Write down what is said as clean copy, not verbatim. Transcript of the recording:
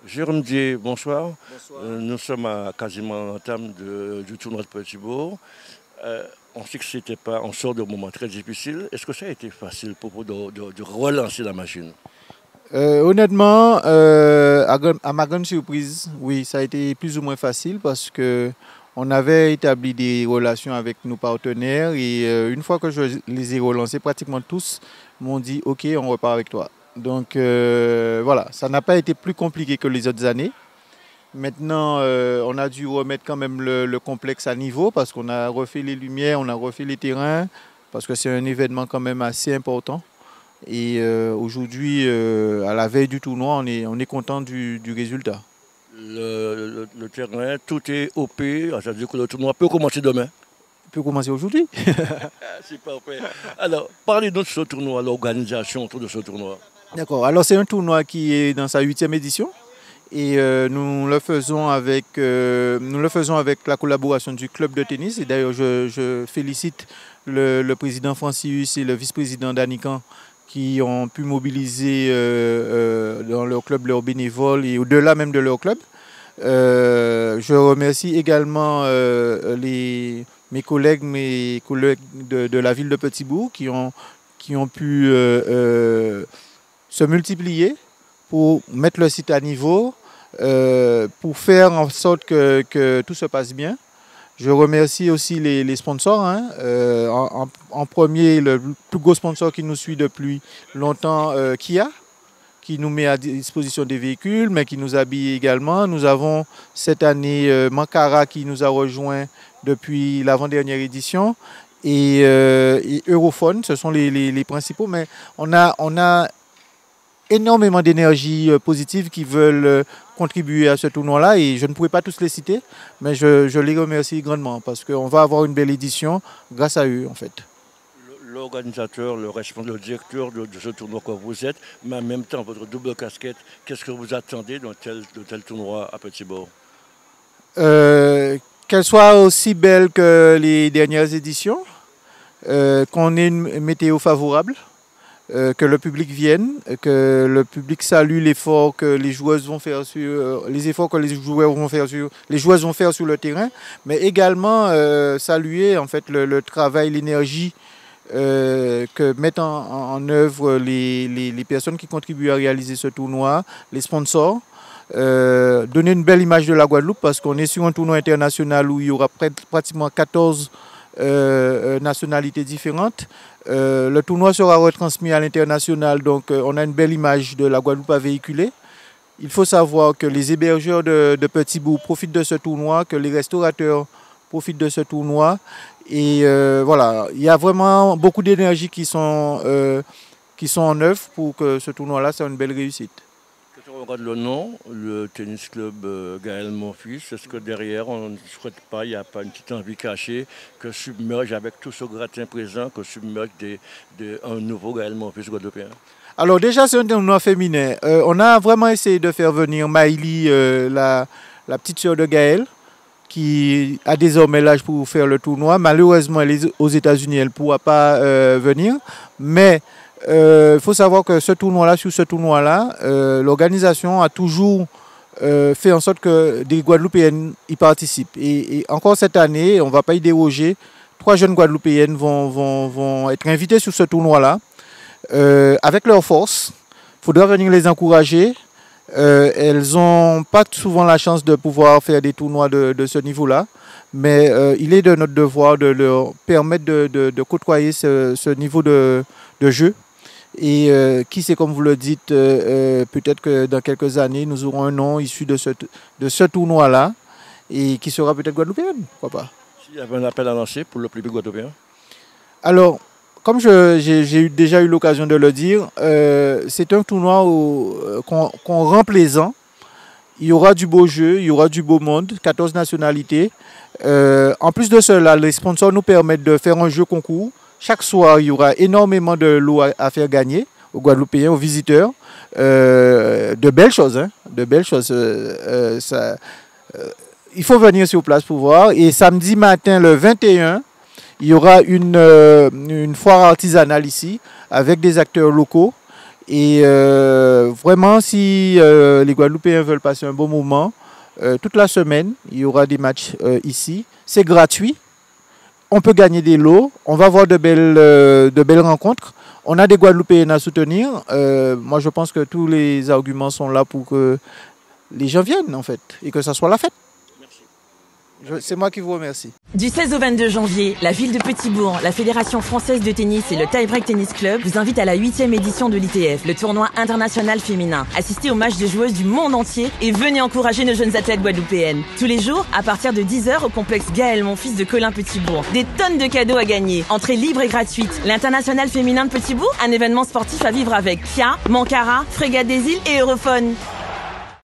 Jérôme Dié, bonsoir. Bonsoir. Nous sommes à quasiment l'entame du tournoi de Petit-Bourg. On sait que c'était pas, on sort de moments très difficiles. Est-ce que ça a été facile pour vous de relancer la machine? Honnêtement, à ma grande surprise, oui, ça a été plus ou moins facile parce que on avait établi des relations avec nos partenaires et une fois que je les ai relancés, pratiquement tous m'ont dit OK, on repart avec toi. Donc voilà, ça n'a pas été plus compliqué que les autres années. Maintenant, on a dû remettre quand même le complexe à niveau parce qu'on a refait les lumières, on a refait les terrains parce que c'est un événement quand même assez important. Et aujourd'hui, à la veille du tournoi, on est content du résultat. Le terrain, tout est OP, ça veut dire que le tournoi peut commencer demain. On peut commencer aujourd'hui. Ah, c'est parfait. Alors, parlez-nous de ce tournoi, l'organisation autour de ce tournoi. D'accord. Alors c'est un tournoi qui est dans sa huitième édition. Et nous le faisons avec la collaboration du club de tennis. Et d'ailleurs, je félicite le président Francis et le vice-président Danican qui ont pu mobiliser dans leur club leurs bénévoles et au-delà même de leur club. Je remercie également mes collègues de la ville de Petit-Bourg qui ont pu se multiplier pour mettre le site à niveau, pour faire en sorte que tout se passe bien. Je remercie aussi les sponsors. Hein. En premier, le plus gros sponsor qui nous suit depuis longtemps, Kia, qui nous met à disposition des véhicules, mais qui nous habille également. Nous avons cette année Mankara qui nous a rejoint depuis l'avant-dernière édition. Et Europhone, ce sont les principaux. Mais on a énormément d'énergie positive qui veulent contribuer à ce tournoi-là et je ne pourrais pas tous les citer, mais je les remercie grandement parce qu'on va avoir une belle édition grâce à eux en fait. L'organisateur, le responsable, le directeur de ce tournoi que vous êtes, mais en même temps, votre double casquette, qu'est-ce que vous attendez de tel tournoi à Petit-Bourg? Qu'elle soit aussi belle que les dernières éditions, qu'on ait une météo favorable, que le public vienne, que le public salue l'effort que les joueuses vont faire sur les efforts que les joueurs vont faire sur les joueuses vont faire sur le terrain, mais également saluer en fait le travail, l'énergie que mettent en œuvre les personnes qui contribuent à réaliser ce tournoi, les sponsors. Donner une belle image de la Guadeloupe parce qu'on est sur un tournoi international où il y aura pratiquement 14 nationalités différentes. Le tournoi sera retransmis à l'international, donc on a une belle image de la Guadeloupe à véhiculer. Il faut savoir que les hébergeurs de Petit-Bourg profitent de ce tournoi, que les restaurateurs profitent de ce tournoi. Et voilà, il y a vraiment beaucoup d'énergie qui sont en œuvre pour que ce tournoi-là soit une belle réussite. Quand on regarde le nom, le tennis club Gaël Monfils, est-ce que derrière, on ne souhaite pas, il n'y a pas une petite envie cachée que submerge avec tout ce gratin présent, que submerge un nouveau Gaël Monfils guadeloupéen? Alors déjà, c'est un tournoi féminin. On a vraiment essayé de faire venir Maïli, la petite sœur de Gaël, qui a désormais l'âge pour faire le tournoi. Malheureusement, elle est aux États-Unis, elle ne pourra pas venir. Mais il faut savoir que sur ce tournoi-là, l'organisation a toujours fait en sorte que des Guadeloupéennes y participent. Et encore cette année, on ne va pas y déroger. 3 jeunes Guadeloupéennes vont être invitées sur ce tournoi-là. Avec leur force, il faudra venir les encourager. Elles n'ont pas souvent la chance de pouvoir faire des tournois de ce niveau-là. Mais il est de notre devoir de leur permettre de côtoyer ce niveau de jeu. Et qui sait, comme vous le dites, peut-être que dans quelques années, nous aurons un nom issu de ce tournoi-là et qui sera peut-être guadeloupéen, pourquoi pas. S'il y avait un appel à lancer pour le public guadeloupéen? Alors, comme j'ai déjà eu l'occasion de le dire, c'est un tournoi qu'on rend plaisant. Il y aura du beau jeu, il y aura du beau monde, 14 nationalités. En plus de cela, les sponsors nous permettent de faire un jeu concours. Chaque soir, il y aura énormément de lots à faire gagner aux Guadeloupéens, aux visiteurs. De belles choses, hein, de belles choses. Il faut venir sur place pour voir. Et samedi matin, le 21, il y aura une foire artisanale ici avec des acteurs locaux. Et vraiment, si les Guadeloupéens veulent passer un bon moment, toute la semaine, il y aura des matchs ici. C'est gratuit. On peut gagner des lots. On va avoir de belles rencontres. On a des Guadeloupéens à soutenir. Moi, je pense que tous les arguments sont là pour que les gens viennent, en fait, et que ça soit la fête. C'est moi qui vous remercie. Du 16 au 22 janvier, la ville de Petit-Bourg, la Fédération française de tennis et le Tie Break Tennis Club vous invitent à la 8e édition de l'ITF, le tournoi international féminin. Assistez aux matchs de joueuses du monde entier et venez encourager nos jeunes athlètes guadeloupéennes. Tous les jours, à partir de 10h au complexe Gaël Monfils de Colin-Petit-Bourg. Des tonnes de cadeaux à gagner. Entrée libre et gratuite. L'international féminin de Petit-Bourg, un événement sportif à vivre avec Kia, Mankara, Frégate des Îles et Europhone.